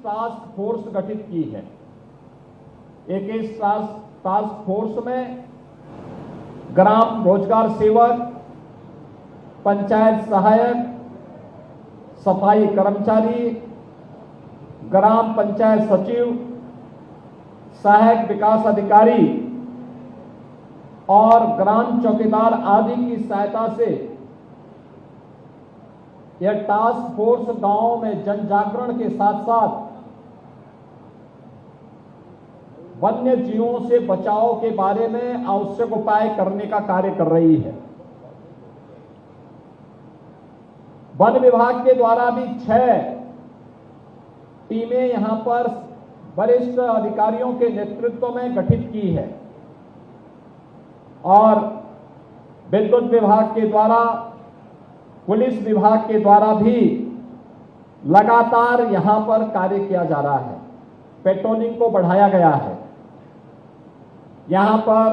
Task force गठित की है। एक इस टास्क फोर्स में ग्राम रोजगार सेवक, पंचायत सहायक, सफाई कर्मचारी, ग्राम पंचायत सचिव, सहायक विकास अधिकारी और ग्राम चौकीदार आदि की सहायता से यह टास्क फोर्स गांवों में जन जागरण के साथ साथ वन्य जीवों से बचाव के बारे में आवश्यक उपाय करने का कार्य कर रही है। वन विभाग के द्वारा भी 6 टीमें यहां पर वरिष्ठ अधिकारियों के नेतृत्व में गठित की है और विद्युत विभाग के द्वारा, पुलिस विभाग के द्वारा भी लगातार यहां पर कार्य किया जा रहा है। पेट्रोलिंग को बढ़ाया गया है। यहां पर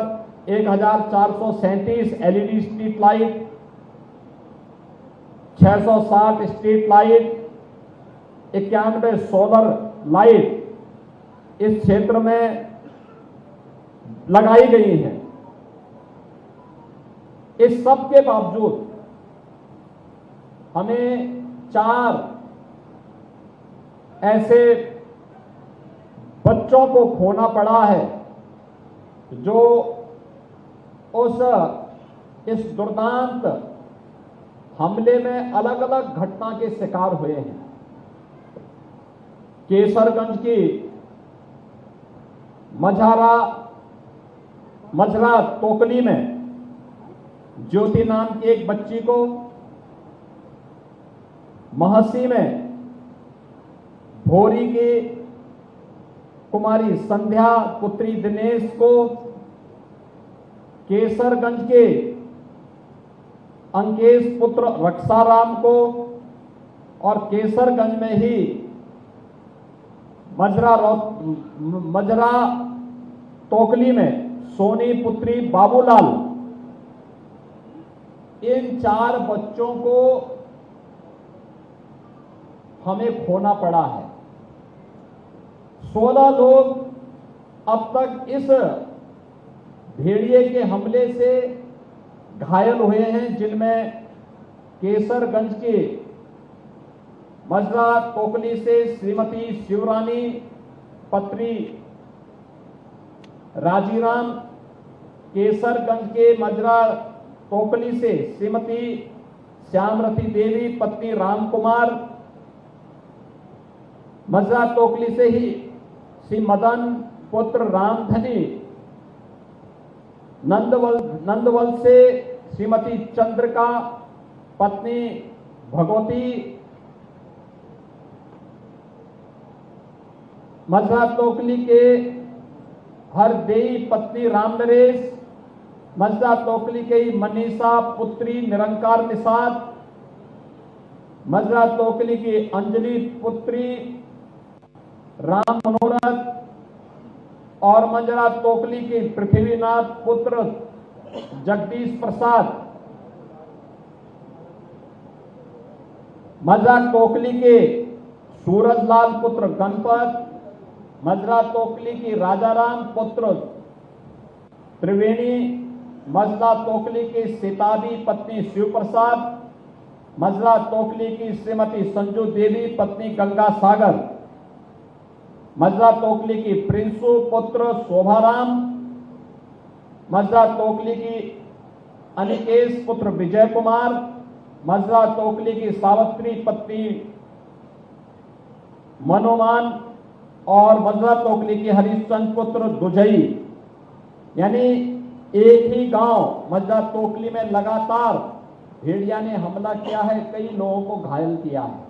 1437 LED street light, 660 street light, 91 solar light इस क्षेत्र में लगाई गई हैं। इस सब के बावजूद हमें 4 ऐसे बच्चों को खोना पड़ा है जो इस दुर्दांत हमले में अलग अलग घटना के शिकार हुए हैं। केसरगंज की मझरा तोकली में ज्योति नाम की एक बच्ची को, महसी में भोरी की कुमारी संध्या पुत्री दिनेश को, केसरगंज के अंकेश पुत्र रक्षाराम को और केसरगंज में ही मजरा तोकली में सोनी पुत्री बाबूलाल, इन 4 बच्चों को हमें खोना पड़ा है। 16 लोग अब तक इस भेड़िए के हमले से घायल हुए हैं, जिनमें केसरगंज के मजरा तोकली से श्रीमती शिवरानी पत्री राजीराम, केसरगंज के मजरा तोकली से श्रीमती श्यामरती देवी पत्नी रामकुमार, मजरा तोकली से ही श्री मदन पुत्र रामधनी, नंदवल से श्रीमती चंद्रिका पत्नी भगवती, मजरा तोकली के हरदेई पत्नी रामनरेश, मजरा तोकली के मनीषा पुत्री निरंकार निषाद, मजरा तोकली की अंजलि पुत्री राम मनोरथ और मजरा तोकली के पृथ्वीनाथ पुत्र जगदीश प्रसाद, मजरा तोकली के सूरजलाल पुत्र गणपत, मजरा तोकली की राजाराम पुत्र त्रिवेणी, मजरा तोकली की सीताबी पत्नी शिव प्रसाद, मजरा तोकली की श्रीमती संजू देवी पत्नी गंगा सागर, मजरा तोकली की प्रिंसु पुत्र शोभाराम, मजरा तोकली की अनिकेश पुत्र विजय कुमार, मजरा तोकली की सावित्री पत्नी मनोमान और मजरा तोकली की हरिश्चंद्र पुत्र दुजई। यानी एक ही गांव मजरा तोकली में लगातार भेड़िया ने हमला किया है, कई लोगों को घायल किया है।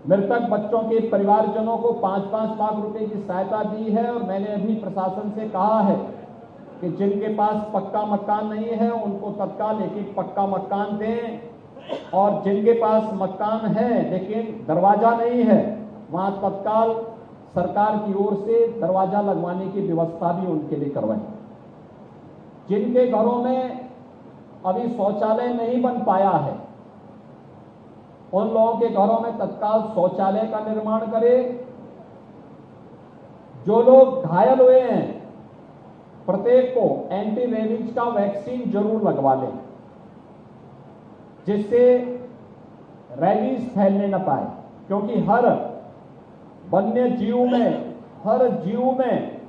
मृतक बच्चों के परिवारजनों को 5-5 लाख रुपए की सहायता दी है और मैंने अभी प्रशासन से कहा है कि जिनके पास पक्का मकान नहीं है उनको तत्काल एक पक्का मकान दें और जिनके पास मकान है लेकिन दरवाजा नहीं है वहां तत्काल सरकार की ओर से दरवाजा लगवाने की व्यवस्था भी उनके लिए करवाएं। जिनके घरों में अभी शौचालय नहीं बन पाया है उन लोगों के घरों में तत्काल शौचालय का निर्माण करे। जो लोग घायल हुए हैं प्रत्येक को एंटी रेबीज का वैक्सीन जरूर लगवा लें, जिससे रेबीज फैलने न पाए, क्योंकि हर वन्य जीव में, हर जीव में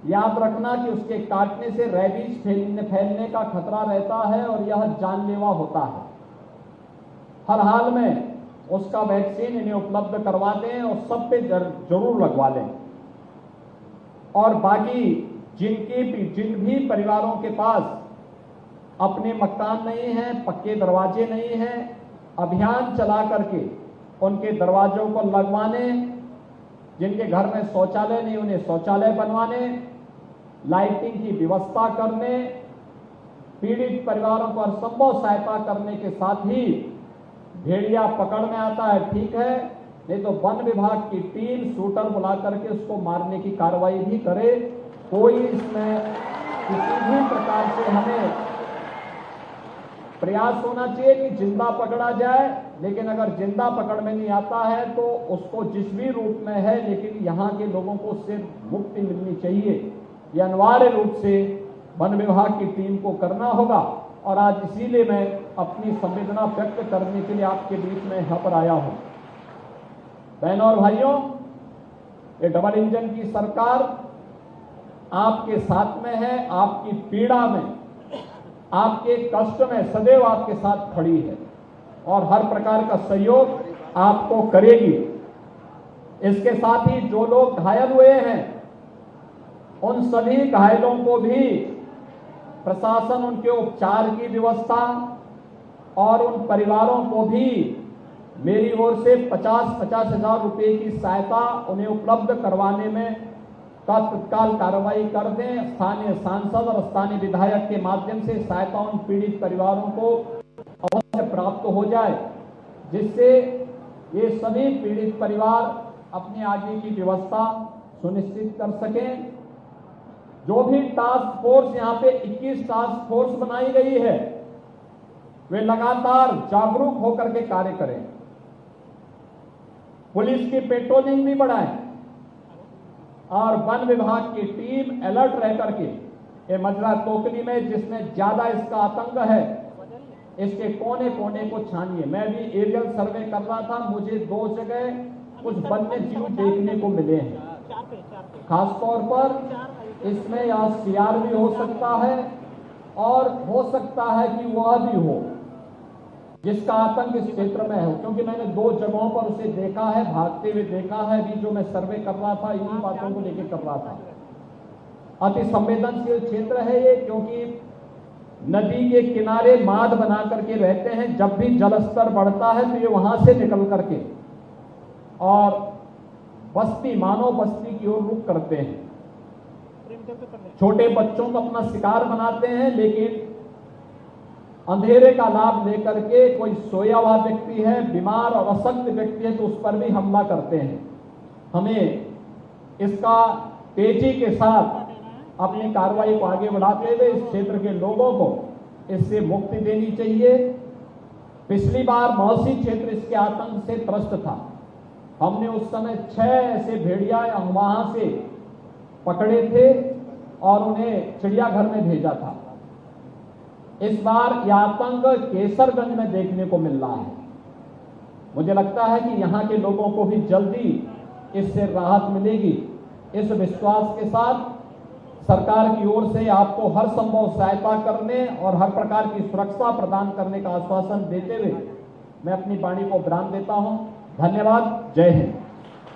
याद रखना कि उसके काटने से रेबीज फैलने का खतरा रहता है और यह जानलेवा होता है। हर हाल में उसका वैक्सीन इन्हें उपलब्ध करवा दें और सब पे जरूर लगवा लें। और बाकी जिन भी परिवारों के पास अपने मकान नहीं हैं, पक्के दरवाजे नहीं हैं, अभियान चला करके उनके दरवाजों को लगवाने, जिनके घर में शौचालय नहीं उन्हें शौचालय बनवाने, लाइटिंग की व्यवस्था करने, पीड़ित परिवारों को हरसंभव सहायता करने के साथ ही भेड़िया पकड़ में आता है ठीक है, नहीं तो वन विभाग की टीम शूटर बुला करके उसको मारने की कार्रवाई भी करे। कोई इसमें किसी भी प्रकार से हमें प्रयास होना चाहिए कि जिंदा पकड़ा जाए, लेकिन अगर जिंदा पकड़ में नहीं आता है तो उसको जिस भी रूप में है, लेकिन यहाँ के लोगों को उससे मुक्ति मिलनी चाहिए। ये अनिवार्य रूप से वन विभाग की टीम को करना होगा। और आज इसीलिए मैं अपनी संवेदना व्यक्त करने के लिए आपके बीच में यहाँ पर आया हूं। बहनों और भाइयों, ये डबल इंजन की सरकार आपके साथ में है, आपकी पीड़ा में, आपके कष्ट में सदैव आपके साथ खड़ी है और हर प्रकार का सहयोग आपको करेगी। इसके साथ ही जो लोग घायल हुए हैं उन सभी घायलों को भी प्रशासन उनके उपचार की व्यवस्था और उन परिवारों को भी मेरी ओर से 50-50 हजार रुपए की सहायता उन्हें उपलब्ध करवाने में तत्काल कार्रवाई कर दें। स्थानीय सांसद और स्थानीय विधायक के माध्यम से सहायता उन पीड़ित परिवारों को अवश्य प्राप्त हो जाए, जिससे ये सभी पीड़ित परिवार अपने आगे की व्यवस्था सुनिश्चित कर सकें। जो भी टास्क फोर्स यहाँ पे 21 टास्क फोर्स बनाई गई है, वे लगातार जागरूक होकर के कार्य करें। पुलिस की पेट्रोलिंग भी बढ़ाएं और वन विभाग की टीम अलर्ट रह करके ये मजरा टोकरी में जिसमें ज्यादा इसका आतंक है, इसके कोने कोने को छानिए। मैं भी एरियल सर्वे कर रहा था, मुझे 2 जगह कुछ वन्य जीव देखने को मिले हैं। खासतौर पर इसमें या सियार भी हो सकता है और हो सकता है कि वह भी हो जिसका आतंक इस क्षेत्र में है, क्योंकि मैंने 2 जगहों पर उसे देखा है, भागते हुए देखा है। अभी जो मैं सर्वे कर रहा था इन्हीं बातों को लेकर कर रहा था। अति संवेदनशील क्षेत्र है ये, क्योंकि नदी के किनारे माद बना करके रहते हैं। जब भी जलस्तर बढ़ता है तो ये वहां से निकल करके और बस्ती, मानव बस्ती की ओर रुख करते हैं। छोटे बच्चों को अपना शिकार बनाते हैं, लेकिन अंधेरे का लाभ लेकर के कोई सोया हुआ व्यक्ति है, बीमार और अशक्त व्यक्ति है तो उस पर भी हमला करते हैं। हमें इसका तेजी के साथ अपनी कार्रवाई को आगे बढ़ाते हुए इस क्षेत्र के लोगों को इससे मुक्ति देनी चाहिए। पिछली बार मौसी क्षेत्र इसके आतंक से त्रस्त था। हमने उस समय 6 ऐसे भेड़िया वहां से पकड़े थे और उन्हें चिड़ियाघर में भेजा था। इस बार यह आतंक केसरगंज में देखने को मिल रहा है। मुझे लगता है कि यहाँ के लोगों को भी जल्दी इससे राहत मिलेगी। इस विश्वास के साथ सरकार की ओर से आपको हर संभव सहायता करने और हर प्रकार की सुरक्षा प्रदान करने का आश्वासन देते हुए मैं अपनी वाणी को विराम देता हूं। धन्यवाद। जय हिंद।